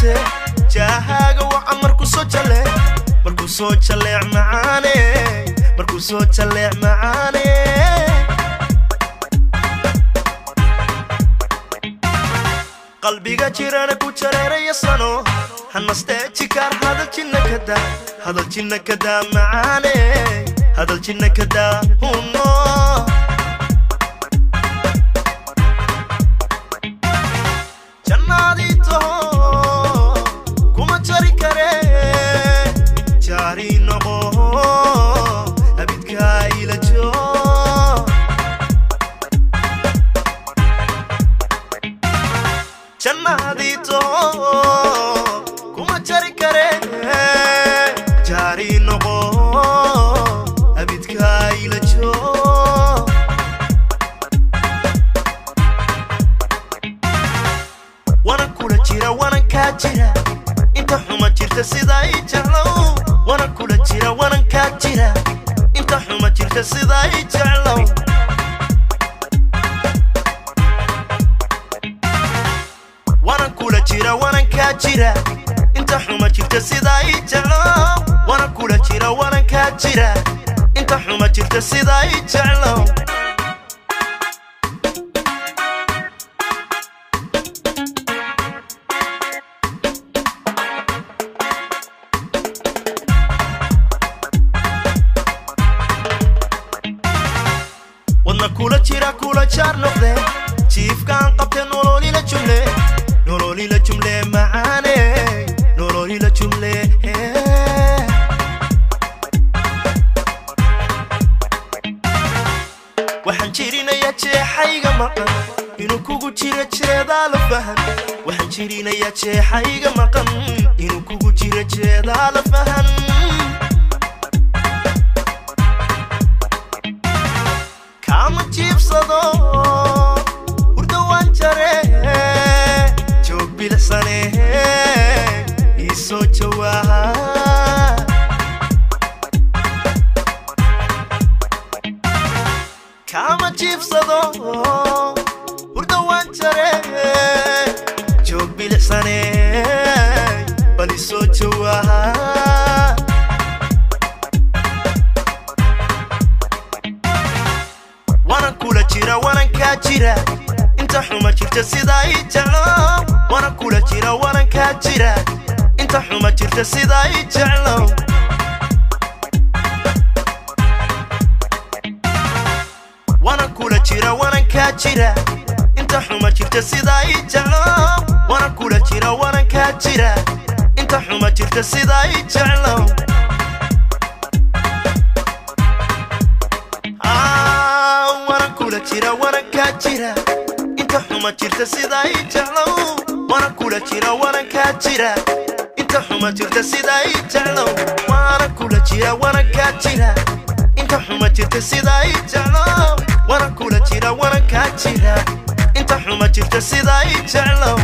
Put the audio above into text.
جرتي جاهاga waxa markuu soo jaleec macaane markuu soo jaleec macaane qalbiga jirana ku jareeraya sano hanasteeji kar hadal jinna kada macaane hadal jinna kada huno jannadito kuma jari kare jari noqo abidka ila joo jannadito kuma jari kare jari noqo abidka ila joo wana kula jira wana ka jira inta xuma jirta sida ay jeclo wana kula jira wana ka jira inta xuma jirta sida ay jeclo wana kula jira wana ka jira inta xuma jirta sida ay jeclo wana kula jira wana ka jira inta xuma jirta sida ay jeclo kula jaar noqde jiifkaan qabtay nololi la jumle macaane nololi la jumle waxaan jirinayaa jeexayga maqan inuu kugu jira jeedaa la fahan waxaan jirinayaa jeexayga maqan inuu kugu jira jeedaa la fahan kama jibsado urdo waan jare joog bilisane iso jawaaha kama jibsado urdo waan jare joog bilisane bal iso jawaaha kula jira wana ka jira inta xuma jirta sida ay jeclo wana kula jira wana ka jira inta xuma jirta sida ay jeclo wana kula jira wana ka jira inta xuma jirta sida ay jeclo wana kula jira wana ka jira inta xuma jirta sida ay jeclo jira wana ka jira inta xuma jirta sida ay jeclo wana kula jira wana ka jira inta xuma jirta sida ay jeclo wana kula jira wana ka jira inta xuma jirta sida ay jeclo wana kula jira wana ka jira inta xuma jirta sida ay jeclo